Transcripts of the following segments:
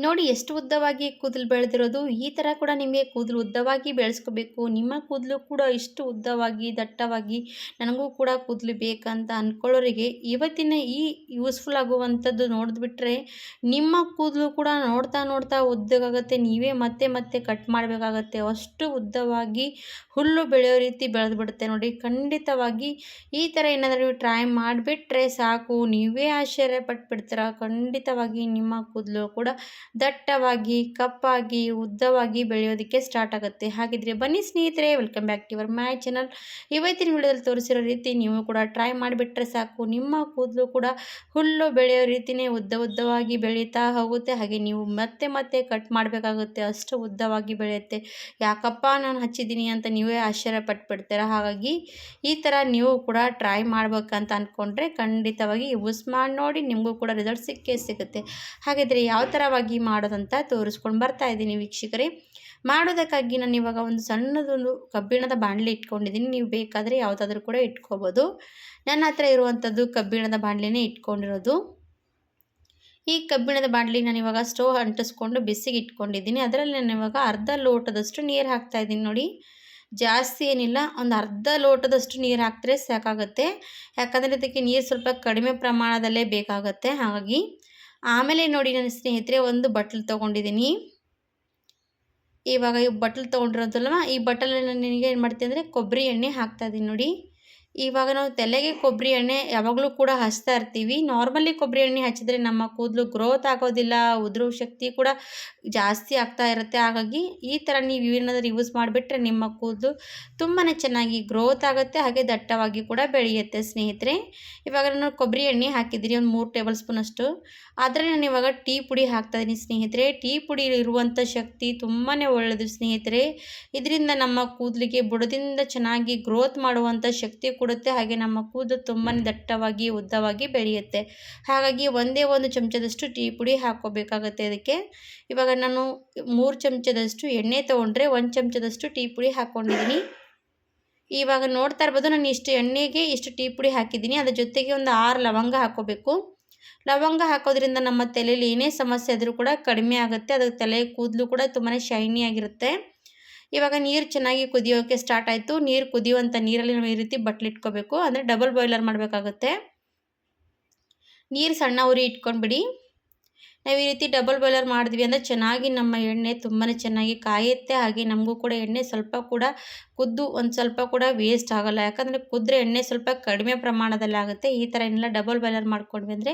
ನೋಡಿ ಎಷ್ಟು ಉದ್ದವಾಗಿ ಕೂದಲು ಬೆಳೆದಿರೋದು. ಈ ಥರ ಕೂಡ ನಿಮಗೆ ಕೂದಲು ಉದ್ದವಾಗಿ ಬೆಳೆಸ್ಕೋಬೇಕು. ನಿಮ್ಮ ಕೂದಲು ಕೂಡ ಇಷ್ಟು ಉದ್ದವಾಗಿ, ದಟ್ಟವಾಗಿ ನನಗೂ ಕೂಡ ಕೂದಲು ಬೇಕಂತ ಅಂದ್ಕೊಳ್ಳೋರಿಗೆ ಇವತ್ತಿನ ಈ ಯೂಸ್ಫುಲ್ ಆಗುವಂಥದ್ದು ನೋಡಿದ್ಬಿಟ್ರೆ ನಿಮ್ಮ ಕೂದಲು ಕೂಡ ನೋಡ್ತಾ ನೋಡ್ತಾ ಉದ್ದಗಾಗುತ್ತೆ. ನೀವೇ ಮತ್ತೆ ಮತ್ತೆ ಕಟ್ ಮಾಡಬೇಕಾಗತ್ತೆ. ಅಷ್ಟು ಉದ್ದವಾಗಿ ಹುಲ್ಲು ಬೆಳೆಯೋ ರೀತಿ ಬೆಳೆದ್ಬಿಡುತ್ತೆ ನೋಡಿ. ಖಂಡಿತವಾಗಿ ಈ ಥರ ಏನಾದರೂ ನೀವು ಟ್ರೈ ಮಾಡಿಬಿಟ್ರೆ ಸಾಕು, ನೀವೇ ಆಶ್ಚರ್ಯ ಪಟ್ಬಿಡ್ತೀರ. ಖಂಡಿತವಾಗಿ ನಿಮ್ಮ ಕೂದಲು ಕೂಡ ದಟ್ಟವಾಗಿ, ಕಪ್ಪಾಗಿ, ಉದ್ದವಾಗಿ ಬೆಳೆಯೋದಕ್ಕೆ ಸ್ಟಾರ್ಟ್ ಆಗುತ್ತೆ. ಹಾಗಿದ್ರೆ ಬನ್ನಿ ಸ್ನೇಹಿತರೆ, welcome back to your my channel. ಇವತ್ತಿನ ವಿಡಿಯೋದಲ್ಲಿ ತೋರಿಸಿರೋ ರೀತಿ ನೀವು ಕೂಡ ಟ್ರೈ ಮಾಡಿಬಿಟ್ರೆ ಸಾಕು, ನಿಮ್ಮ ಕೂದಲು ಕೂಡ ಹುಲ್ಲು ಬೆಳೆಯೋ ರೀತಿಯೇ ಉದ್ದವಾಗಿ ಬೆಳೀತಾ ಹೋಗುತ್ತೆ. ಹಾಗೆ ನೀವು ಮತ್ತೆ ಮತ್ತೆ ಕಟ್ ಮಾಡಬೇಕಾಗುತ್ತೆ, ಅಷ್ಟು ಉದ್ದವಾಗಿ ಬೆಳೆಯುತ್ತೆ. ಯಾಕಪ್ಪ ನಾನು ಹಚ್ಚಿದ್ದೀನಿ ಅಂತ ನೀವೇ ಆಶ್ಚರ್ಯ ಪಟ್ಬಿಡ್ತೀರ. ಹಾಗಾಗಿ ಈ ಥರ ನೀವು ಕೂಡ ಟ್ರೈ ಮಾಡ್ಬೇಕಂತ ಅಂದ್ಕೊಂಡ್ರೆ ಖಂಡಿತವಾಗಿ ಯೂಸ್ ಮಾಡಿ ನೋಡಿ, ನಿಮಗೂ ಕೂಡ ರಿಸಲ್ಟ್ ಸಿಕ್ಕೇ ಸಿಗುತ್ತೆ. ಹಾಗಾದರೆ ಯಾವ ಥರವಾಗಿ ಮಾಡೋದಂತ ತೋರಿಸ್ಕೊಂಡು ಬರ್ತಾ ಇದ್ದೀನಿ ವೀಕ್ಷಕರೇ. ಮಾಡೋದಕ್ಕಾಗಿ ನಾನು ಇವಾಗ ಒಂದು ಸಣ್ಣದೊಂದು ಕಬ್ಬಿಣದ ಬಾಣಲೆ ಇಟ್ಕೊಂಡಿದ್ದೀನಿ. ನೀವು ಬೇಕಾದರೆ ಯಾವುದಾದ್ರೂ ಕೂಡ ಇಟ್ಕೋಬೋದು. ನನ್ನ ಹತ್ರ ಇರುವಂಥದ್ದು ಕಬ್ಬಿಣದ ಬಾಣಲೆನೇ ಇಟ್ಕೊಂಡಿರೋದು. ಈ ಕಬ್ಬಿಣದ ಬಾಣಲಿ ನಾನು ಇವಾಗ ಸ್ಟೋವ್ ಅಂಟಿಸ್ಕೊಂಡು ಬಿಸಿಗೆ ಇಟ್ಕೊಂಡಿದ್ದೀನಿ. ಅದರಲ್ಲಿ ನಾನು ಇವಾಗ ಅರ್ಧ ಲೋಟದಷ್ಟು ನೀರು ಹಾಕ್ತಾಯಿದ್ದೀನಿ ನೋಡಿ. ಜಾಸ್ತಿ ಏನಿಲ್ಲ, ಒಂದು ಅರ್ಧ ಲೋಟದಷ್ಟು ನೀರು ಹಾಕಿದ್ರೆ ಸಾಕಾಗುತ್ತೆ. ಯಾಕಂದರೆ ಇದಕ್ಕೆ ನೀರು ಸ್ವಲ್ಪ ಕಡಿಮೆ ಪ್ರಮಾಣದಲ್ಲೇ ಬೇಕಾಗುತ್ತೆ. ಹಾಗಾಗಿ ಆಮೇಲೆ ನೋಡಿ ನನ್ನ ಸ್ನೇಹಿತರೆ, ಒಂದು ಬಟ್ಲು ತೊಗೊಂಡಿದ್ದೀನಿ. ಇವಾಗ ಈ ಬಟ್ಲು ತೊಗೊಂಡಿರೋದಲ್ವ, ಈ ಬಟ್ಟಲಲ್ಲಿ ನಾನು ನಿನಗೆ ಏನು ಮಾಡ್ತೀನಿ ಅಂದರೆ ಕೊಬ್ಬರಿ ಎಣ್ಣೆ ಹಾಕ್ತಾಯಿದ್ದೀನಿ ನೋಡಿ. ಇವಾಗ ನಾವು ತಲೆಗೆ ಕೊಬ್ಬರಿ ಎಣ್ಣೆ ಯಾವಾಗಲೂ ಕೂಡ ಹಚ್ತಾ ಇರ್ತೀವಿ. ನಾರ್ಮಲಿ ಕೊಬ್ಬರಿ ಎಣ್ಣೆ ಹಚ್ಚಿದ್ರೆ ನಮ್ಮ ಕೂದಲು ಗ್ರೋತ್ ಆಗೋದಿಲ್ಲ, ಉದುರೋ ಶಕ್ತಿ ಕೂಡ ಜಾಸ್ತಿ ಆಗ್ತಾ ಇರುತ್ತೆ. ಹಾಗಾಗಿ ಈ ಥರ ನೀವು ಏನಾದರೂ ಯೂಸ್ ಮಾಡಿಬಿಟ್ರೆ ನಿಮ್ಮ ಕೂದಲು ತುಂಬಾ ಚೆನ್ನಾಗಿ ಗ್ರೋತ್ ಆಗುತ್ತೆ, ಹಾಗೆ ದಟ್ಟವಾಗಿ ಕೂಡ ಬೆಳೆಯುತ್ತೆ ಸ್ನೇಹಿತರೆ. ಇವಾಗ ನಾನು ಕೊಬ್ಬರಿ ಎಣ್ಣೆ ಹಾಕಿದ್ದೀನಿ ಒಂದು 3 ಟೇಬಲ್ ಸ್ಪೂನಷ್ಟು. ಆದರೆ ನಾನು ಇವಾಗ ಟೀ ಪುಡಿ ಹಾಕ್ತಾಯಿದ್ದೀನಿ ಸ್ನೇಹಿತರೆ. ಟೀ ಪುಡಿ ಇರುವಂಥ ಶಕ್ತಿ ತುಂಬಾ ಒಳ್ಳೆಯದು ಸ್ನೇಹಿತರೆ. ಇದರಿಂದ ನಮ್ಮ ಕೂದಲಿಗೆ ಬುಡದಿಂದ ಚೆನ್ನಾಗಿ ಗ್ರೋತ್ ಮಾಡುವಂಥ ಶಕ್ತಿ ಕೊಡುತ್ತೆ. ಹಾಗೆ ನಮ್ಮ ಕೂದಲು ತುಂಬಾ ದಟ್ಟವಾಗಿ ಉದ್ದವಾಗಿ ಬೆಳೆಯುತ್ತೆ. ಹಾಗಾಗಿ ಒಂದೇ ಒಂದು ಚಮಚದಷ್ಟು ಟೀ ಪುಡಿ ಹಾಕ್ಕೋಬೇಕಾಗತ್ತೆ ಇದಕ್ಕೆ. ಇವಾಗ ನಾನು 3 ಚಮಚದಷ್ಟು ಎಣ್ಣೆ ತೊಗೊಂಡ್ರೆ 1 ಚಮಚದಷ್ಟು ಟೀ ಪುಡಿ ಹಾಕ್ಕೊಂಡಿದ್ದೀನಿ. ಇವಾಗ ನೋಡ್ತಾ ಇರ್ಬೋದು, ನಾನು ಇಷ್ಟು ಎಣ್ಣೆಗೆ ಇಷ್ಟು ಟೀ ಪುಡಿ ಹಾಕಿದ್ದೀನಿ. ಅದ್ರ ಜೊತೆಗೆ ಒಂದು 6 ಲವಂಗ ಹಾಕ್ಕೋಬೇಕು. ಲವಂಗ ಹಾಕೋದ್ರಿಂದ ನಮ್ಮ ತಲೆಯಲ್ಲಿ ಏನೇ ಸಮಸ್ಯೆ ಆದರೂ ಕೂಡ ಕಡಿಮೆ ಆಗುತ್ತೆ. ಅದು ತಲೆ ಕೂದಲು ಕೂಡ ತುಂಬಾ ಶೈನಿ ಆಗಿರುತ್ತೆ. ಇವಾಗ ನೀರು ಚೆನ್ನಾಗಿ ಕುದಿಯೋಕ್ಕೆ ಸ್ಟಾರ್ಟ್ ಆಯಿತು. ನೀರು ಕುದಿಯುವಂಥ ನೀರಲ್ಲಿ ನಾವು ಈ ರೀತಿ ಬಟ್ಲಿಟ್ಕೋಬೇಕು, ಅಂದರೆ ಡಬಲ್ ಬಾಯ್ಲರ್ ಮಾಡಬೇಕಾಗುತ್ತೆ. ನೀರು ಸಣ್ಣ ಉರಿ ಇಟ್ಕೊಂಡ್ಬಿಡಿ. ನಾವು ಈ ರೀತಿ ಡಬಲ್ ಬಾಯ್ಲರ್ ಮಾಡಿದ್ವಿ ಅಂದರೆ ಚೆನ್ನಾಗಿ ನಮ್ಮ ಎಣ್ಣೆ ತುಂಬಾ ಚೆನ್ನಾಗಿ ಕಾಯುತ್ತೆ. ಹಾಗೆ ನಮಗೂ ಕೂಡ ಎಣ್ಣೆ ಸ್ವಲ್ಪ ಕೂಡ ಕುದ್ದು ಒಂದು ಸ್ವಲ್ಪ ಕೂಡ ವೇಸ್ಟ್ ಆಗೋಲ್ಲ. ಯಾಕಂದರೆ ಕುದ್ರೆ ಎಣ್ಣೆ ಸ್ವಲ್ಪ ಕಡಿಮೆ ಪ್ರಮಾಣದಲ್ಲಿ ಆಗುತ್ತೆ. ಈ ಥರ ಏನೆಲ್ಲ ಡಬಲ್ ಬಾಯ್ಲರ್ ಮಾಡ್ಕೊಂಡ್ವಿ ಅಂದರೆ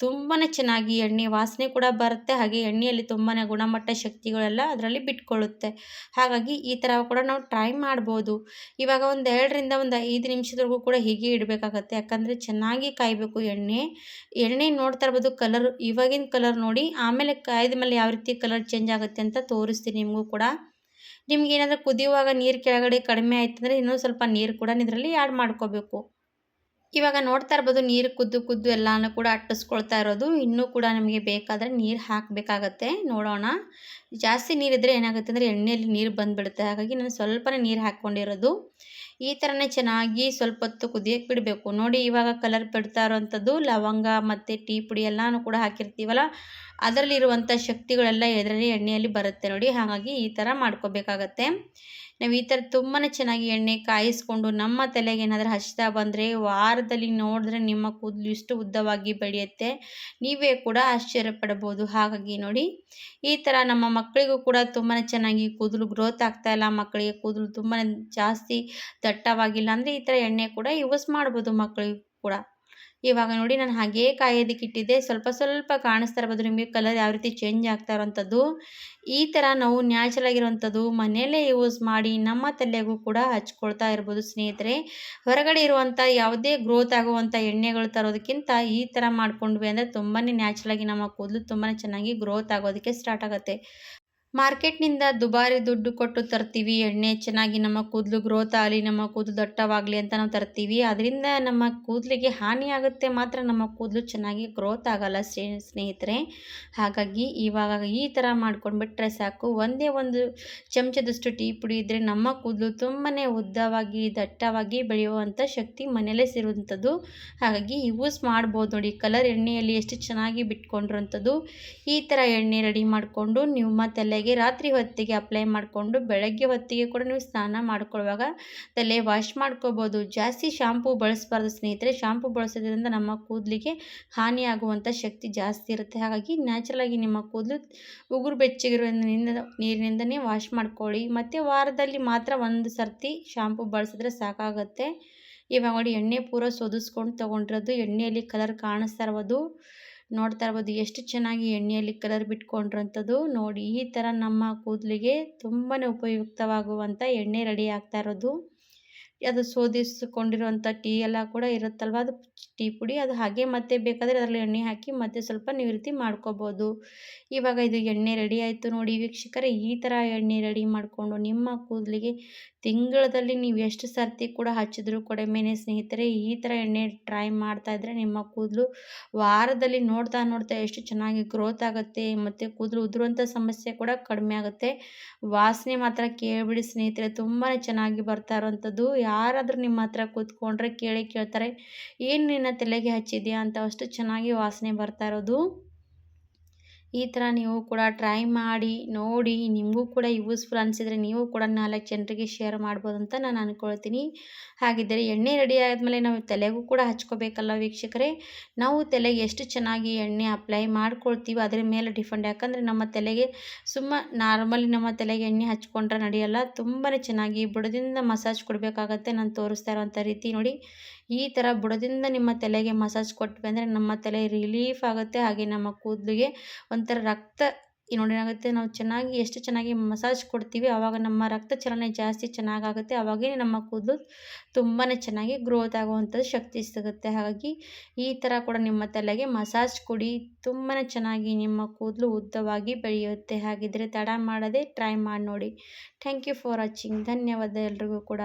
ತುಂಬಾ ಚೆನ್ನಾಗಿ ಎಣ್ಣೆ ವಾಸನೆ ಕೂಡ ಬರುತ್ತೆ. ಹಾಗೆ ಎಣ್ಣೆಯಲ್ಲಿ ತುಂಬಾ ಗುಣಮಟ್ಟ ಶಕ್ತಿಗಳೆಲ್ಲ ಅದರಲ್ಲಿ ಬಿಟ್ಕೊಳ್ಳುತ್ತೆ. ಹಾಗಾಗಿ ಈ ಥರ ಕೂಡ ನಾವು ಟ್ರೈ ಮಾಡ್ಬೋದು. ಇವಾಗ ಒಂದು 2ರಿಂದ ಒಂದು 5 ನಿಮಿಷದವರೆಗೂ ಕೂಡ ಹೀಗೆ ಇಡಬೇಕಾಗತ್ತೆ. ಯಾಕಂದರೆ ಚೆನ್ನಾಗಿ ಕಾಯಬೇಕು ಎಣ್ಣೆ. ಎಣ್ಣೆ ನೋಡ್ತಾ ಇರ್ಬೋದು ಕಲರ್, ಇವಾಗಿನ ಕಲರ್ ನೋಡಿ, ಆಮೇಲೆ ಕಾಯ್ದ ಮೇಲೆ ಯಾವ ರೀತಿ ಕಲರ್ ಚೇಂಜ್ ಆಗುತ್ತೆ ಅಂತ ತೋರಿಸ್ತೀನಿ ನಿಮಗೂ ಕೂಡ. ನಿಮ್ಗೇನಾದರೂ ಕುದಿಯುವಾಗ ನೀರು ಕೆಳಗಡೆ ಕಡಿಮೆ ಆಯ್ತು ಅಂದರೆ ಇನ್ನೂ ಸ್ವಲ್ಪ ನೀರು ಕೂಡ ಇದರಲ್ಲಿ ಆ್ಯಡ್ ಮಾಡ್ಕೋಬೇಕು. ಇವಾಗ ನೋಡ್ತಾ ಇರ್ಬೋದು ನೀರು ಕುದ್ದು ಎಲ್ಲನೂ ಕೂಡ ಅಟ್ಟಿಸ್ಕೊಳ್ತಾ ಇರೋದು. ಇನ್ನೂ ಕೂಡ ನಮಗೆ ಬೇಕಾದರೆ ನೀರು ಹಾಕಬೇಕಾಗತ್ತೆ. ನೋಡೋಣ, ಜಾಸ್ತಿ ನೀರಿದ್ದರೆ ಏನಾಗುತ್ತೆ ಅಂದರೆ ಎಣ್ಣೆಯಲ್ಲಿ ನೀರು ಬಂದುಬಿಡುತ್ತೆ. ಹಾಗಾಗಿ ನಾನು ಸ್ವಲ್ಪನೇ ನೀರು ಹಾಕ್ಕೊಂಡಿರೋದು. ಈ ಥರನೇ ಚೆನ್ನಾಗಿ ಸ್ವಲ್ಪ ಹೊತ್ತು ಕುದಿಯೋಕ್ಕೆ ಬಿಡಬೇಕು. ನೋಡಿ ಇವಾಗ ಕಲರ್ ಬಿಡ್ತಾ ಇರೋವಂಥದ್ದು ಲವಂಗ ಮತ್ತು ಟೀ ಪುಡಿ ಎಲ್ಲನೂ ಕೂಡ ಹಾಕಿರ್ತೀವಲ್ಲ, ಅದರಲ್ಲಿರುವಂಥ ಶಕ್ತಿಗಳೆಲ್ಲ ಇದರಲ್ಲಿ ಎಣ್ಣೆಯಲ್ಲಿ ಬರುತ್ತೆ ನೋಡಿ. ಹಾಗಾಗಿ ಈ ಥರ ಮಾಡ್ಕೋಬೇಕಾಗತ್ತೆ. ನಾವು ಈ ಥರ ತುಂಬಾ ಚೆನ್ನಾಗಿ ಎಣ್ಣೆ ಕಾಯಿಸ್ಕೊಂಡು ನಮ್ಮ ತಲೆಗೆ ಏನಾದರೂ ಹಚ್ತಾ ಬಂದರೆ ವಾರದಲ್ಲಿ ನೋಡಿದ್ರೆ ನಿಮ್ಮ ಕೂದಲು ಇಷ್ಟು ಉದ್ದವಾಗಿ ಬೆಳೆಯುತ್ತೆ. ನೀವೇ ಕೂಡ ಆಶ್ಚರ್ಯ ಪಡ್ಬೋದು. ಹಾಗಾಗಿ ನೋಡಿ, ಈ ಥರ ನಮ್ಮ ಮಕ್ಕಳಿಗೂ ಕೂಡ ತುಂಬಾ ಚೆನ್ನಾಗಿ ಕೂದಲು ಗ್ರೋತ್ ಆಗ್ತಾಯಿಲ್ಲ, ಮಕ್ಕಳಿಗೆ ಕೂದಲು ತುಂಬಾ ಜಾಸ್ತಿ ದಟ್ಟವಾಗಿಲ್ಲ ಅಂದರೆ ಈ ಥರ ಎಣ್ಣೆ ಕೂಡ ಯೂಸ್ ಮಾಡ್ಬೋದು ಮಕ್ಕಳಿಗೂ ಕೂಡ. ಇವಾಗ ನೋಡಿ ನಾನು ಹಾಗೇ ಕಾಯೋದಕ್ಕೆ ಇಟ್ಟಿದ್ದೆ. ಸ್ವಲ್ಪ ಸ್ವಲ್ಪ ಕಾಣಿಸ್ತಾ ಇರ್ಬೋದು ನಿಮಗೆ ಕಲರ್ ಯಾವ ರೀತಿ ಚೇಂಜ್ ಆಗ್ತಾ ಇರೋವಂಥದ್ದು. ಈ ಥರ ನಾವು ನ್ಯಾಚುರಲ್ ಆಗಿರುವಂಥದ್ದು ಮನೆಯಲ್ಲೇ ಯೂಸ್ ಮಾಡಿ ನಮ್ಮ ತಲೆಗೂ ಕೂಡ ಹಚ್ಕೊಳ್ತಾ ಇರ್ಬೋದು ಸ್ನೇಹಿತರೆ. ಹೊರಗಡೆ ಇರುವಂಥ ಯಾವುದೇ ಗ್ರೋತ್ ಆಗುವಂಥ ಎಣ್ಣೆಗಳು ತರೋದಕ್ಕಿಂತ ಈ ಥರ ಮಾಡ್ಕೊಂಡ್ವಿ ಅಂದರೆ ತುಂಬಾ ನ್ಯಾಚುರಲ್ ಆಗಿ ನಮ್ಮ ಕೂದಲು ತುಂಬಾ ಚೆನ್ನಾಗಿ ಗ್ರೋತ್ ಆಗೋದಕ್ಕೆ ಸ್ಟಾರ್ಟ್ ಆಗುತ್ತೆ. ಮಾರ್ಕೆಟ್ನಿಂದ ದುಬಾರಿ ದುಡ್ಡು ಕೊಟ್ಟು ತರ್ತೀವಿ ಎಣ್ಣೆ, ಚೆನ್ನಾಗಿ ನಮ್ಮ ಕೂದಲು ಗ್ರೋತ್ ಆಗಲಿ, ನಮ್ಮ ಕೂದಲು ದಟ್ಟವಾಗಲಿ ಅಂತ ನಾವು ತರ್ತೀವಿ. ಅದರಿಂದ ನಮ್ಮ ಕೂದಲಿಗೆ ಹಾನಿಯಾಗುತ್ತೆ, ಮಾತ್ರ ನಮ್ಮ ಕೂದಲು ಚೆನ್ನಾಗಿ ಗ್ರೋತ್ ಆಗಲ್ಲ ಸ್ನೇಹಿತರೆ. ಹಾಗಾಗಿ ಇವಾಗ ಈ ಥರ ಮಾಡ್ಕೊಂಡ್ಬಿಟ್ರೆ ಸಾಕು. ಒಂದೇ ಒಂದು ಚಮಚದಷ್ಟು ಟೀ ಪುಡಿ ಇದ್ದರೆ ನಮ್ಮ ಕೂದಲು ತುಂಬಾ ಉದ್ದವಾಗಿ ದಟ್ಟವಾಗಿ ಬೆಳೆಯುವಂಥ ಶಕ್ತಿ ಮನೆಯಲ್ಲೇ ಸಿರುವಂಥದ್ದು. ಹಾಗಾಗಿ ಯೂಸ್ ಮಾಡ್ಬೋದು ನೋಡಿ. ಕಲರ್ ಎಣ್ಣೆಯಲ್ಲಿ ಎಷ್ಟು ಚೆನ್ನಾಗಿ ಬಿಟ್ಕೊಂಡಿರೋಂಥದ್ದು. ಈ ಥರ ಎಣ್ಣೆ ರೆಡಿ ಮಾಡಿಕೊಂಡು ನಿಮ್ಮ ತಲೆಗೆ ರಾತ್ರಿ ಹೊತ್ತಿಗೆ ಅಪ್ಲೈ ಮಾಡಿಕೊಂಡು ಬೆಳಗ್ಗೆ ಹೊತ್ತಿಗೆ ಕೂಡ ನೀವು ಸ್ನಾನ ಮಾಡ್ಕೊಳ್ಳುವಾಗ ತಲೆ ವಾಶ್ ಮಾಡ್ಕೋಬೋದು. ಜಾಸ್ತಿ ಶಾಂಪೂ ಬಳಸಬಾರ್ದು ಸ್ನೇಹಿತರೆ. ಶಾಂಪೂ ಬಳಸೋದ್ರಿಂದ ನಮ್ಮ ಕೂದಲಿಗೆ ಹಾನಿಯಾಗುವಂಥ ಶಕ್ತಿ ಜಾಸ್ತಿ ಇರುತ್ತೆ. ಹಾಗಾಗಿ ನ್ಯಾಚುರಲಾಗಿ ನಿಮ್ಮ ಕೂದಲು ಉಗುರು ಬೆಚ್ಚಗಿರುವ ನೀರಿನಿಂದನೇ ವಾಶ್ ಮಾಡ್ಕೊಳ್ಳಿ. ಮತ್ತು ವಾರದಲ್ಲಿ ಮಾತ್ರ ಒಂದು ಸರ್ತಿ ಶಾಂಪೂ ಬಳಸಿದ್ರೆ ಸಾಕಾಗುತ್ತೆ. ಇವಾಗ ನೋಡಿ, ಎಣ್ಣೆ ಪೂರ ಸೋದಿಸ್ಕೊಂಡು ತೊಗೊಂಡಿರೋದು. ಎಣ್ಣೆಯಲ್ಲಿ ಕಲರ್ ಕಾಣಿಸ್ತಾ ಇರ್ಬೋದು, ನೋಡ್ತಾ ಇರ್ಬೋದು ಎಷ್ಟು ಚೆನ್ನಾಗಿ ಎಣ್ಣೆಯಲ್ಲಿ ಕಲರ್ ಬಿಟ್ಕೊಂಡಿರೋಂಥದ್ದು. ನೋಡಿ, ಈ ಥರ ನಮ್ಮ ಕೂದಲಿಗೆ ತುಂಬಾ ಉಪಯುಕ್ತವಾಗುವಂಥ ಎಣ್ಣೆ ರೆಡಿ ಆಗ್ತಾ ಇರೋದು. ಅದು ಸೋದಿಸಿಕೊಂಡಿರುವಂಥ ಟೀ ಎಲ್ಲ ಕೂಡ ಇರುತ್ತಲ್ವ, ಅದು ಟೀ ಪುಡಿ, ಅದು ಹಾಗೆ ಮತ್ತೆ ಬೇಕಾದರೆ ಅದರಲ್ಲಿ ಎಣ್ಣೆ ಹಾಕಿ ಮತ್ತೆ ಸ್ವಲ್ಪ ನೀವು ರೀತಿ ಮಾಡ್ಕೋಬೋದು. ಇವಾಗ ಇದು ಎಣ್ಣೆ ರೆಡಿ ಆಯಿತು ನೋಡಿ ವೀಕ್ಷಕರೇ. ಈ ಥರ ಎಣ್ಣೆ ರೆಡಿ ಮಾಡಿಕೊಂಡು ನಿಮ್ಮ ಕೂದಲಿಗೆ ತಿಂಗಳಲ್ಲಿ ನೀವು ಎಷ್ಟು ಸರ್ತಿ ಕೂಡ ಹಚ್ಚಿದ್ರೂ ಕಡಿಮೆನೇ ಸ್ನೇಹಿತರೆ. ಈ ಥರ ಎಣ್ಣೆ ಟ್ರೈ ಮಾಡ್ತಾಯಿದ್ರೆ ನಿಮ್ಮ ಕೂದಲು ವಾರದಲ್ಲಿ ನೋಡ್ತಾ ಎಷ್ಟು ಚೆನ್ನಾಗಿ ಗ್ರೋತ್ ಆಗುತ್ತೆ. ಮತ್ತು ಕೂದಲು ಉದುರುವಂಥ ಸಮಸ್ಯೆ ಕೂಡ ಕಡಿಮೆ ಆಗುತ್ತೆ. ವಾಸನೆ ಮಾತ್ರ ಕೇಳಿಬಿಡಿ ಸ್ನೇಹಿತರೆ, ತುಂಬಾ ಚೆನ್ನಾಗಿ ಬರ್ತಾ ಇರೋವಂಥದ್ದು. ಯಾರಾದರೂ ನಿಮ್ಮ ಹತ್ರ ಕೂತ್ಕೊಂಡ್ರೆ ಕೇಳ್ತಾರೆ, ಏನು ನಿನ್ನ ತಲೆಗೆ ಹಚ್ಚಿದ್ಯಾ ಅಂತ. ಅಷ್ಟು ಚೆನ್ನಾಗಿ ವಾಸನೆ ಬರ್ತಾ ಇರೋದು. ಈ ಥರ ನೀವು ಕೂಡ ಟ್ರೈ ಮಾಡಿ ನೋಡಿ. ನಿಮಗೂ ಕೂಡ ಯೂಸ್ಫುಲ್ ಅನಿಸಿದರೆ ನೀವು ಕೂಡ 4 ಜನರಿಗೆ ಶೇರ್ ಮಾಡ್ಬೋದು ಅಂತ ನಾನು ಅಂದ್ಕೊಳ್ತೀನಿ. ಹಾಗಿದ್ದರೆ ಎಣ್ಣೆ ರೆಡಿ ಆದಮೇಲೆ ನಾವು ತಲೆಗೂ ಕೂಡ ಹಚ್ಕೋಬೇಕಲ್ಲ ವೀಕ್ಷಕರೇ. ನಾವು ತಲೆಗೆ ಎಷ್ಟು ಚೆನ್ನಾಗಿ ಎಣ್ಣೆ ಅಪ್ಲೈ ಮಾಡ್ಕೊಳ್ತೀವಿ ಅದರ ಮೇಲೆ ಡಿಪೆಂಡ್. ಯಾಕಂದರೆ ನಮ್ಮ ತಲೆಗೆ ನಾರ್ಮಲಿ ನಮ್ಮ ತಲೆಗೆ ಎಣ್ಣೆ ಹಚ್ಕೊಂಡ್ರೆ ನಡೆಯಲ್ಲ. ತುಂಬಾ ಚೆನ್ನಾಗಿ ಬುಡದಿಂದ ಮಸಾಜ್ ಕೊಡಬೇಕಾಗತ್ತೆ. ನಾನು ತೋರಿಸ್ತಾ ಇರೋವಂಥ ರೀತಿ ನೋಡಿ, ಈ ಥರ ಬುಡದಿಂದ ನಿಮ್ಮ ತಲೆಗೆ ಮಸಾಜ್ ಕೊಟ್ವಿ ಅಂದರೆ ನಮ್ಮ ತಲೆ ರಿಲೀಫ್ ಆಗುತ್ತೆ. ಹಾಗೆ ನಮ್ಮ ಕೂದಲಿಗೆ ಒಂಥರ ರಕ್ತ ನೋಡಿ ಏನಾಗುತ್ತೆ, ನಾವು ಎಷ್ಟು ಚೆನ್ನಾಗಿ ಮಸಾಜ್ ಕೊಡ್ತೀವಿ ಆವಾಗ ನಮ್ಮ ರಕ್ತ ಚಲನೆ ಜಾಸ್ತಿ ಚೆನ್ನಾಗಾಗುತ್ತೆ. ಆವಾಗೇ ನಮ್ಮ ಕೂದಲು ತುಂಬಾ ಚೆನ್ನಾಗಿ ಗ್ರೋತ್ ಆಗುವಂಥದ್ದು ಶಕ್ತಿ ಸಿಗುತ್ತೆ. ಹಾಗಾಗಿ ಈ ಥರ ಕೂಡ ನಿಮ್ಮ ತಲೆಗೆ ಮಸಾಜ್ ಕೊಡಿ, ತುಂಬಾ ಚೆನ್ನಾಗಿ ನಿಮ್ಮ ಕೂದಲು ಉದ್ದವಾಗಿ ಬೆಳೆಯುತ್ತೆ. ಹಾಗಿದ್ದರೆ ತಡ ಮಾಡದೆ ಟ್ರೈ ಮಾಡಿ ನೋಡಿ. Thank you for watching. ಧನ್ಯವಾದ ಎಲ್ರಿಗೂ ಕೂಡ.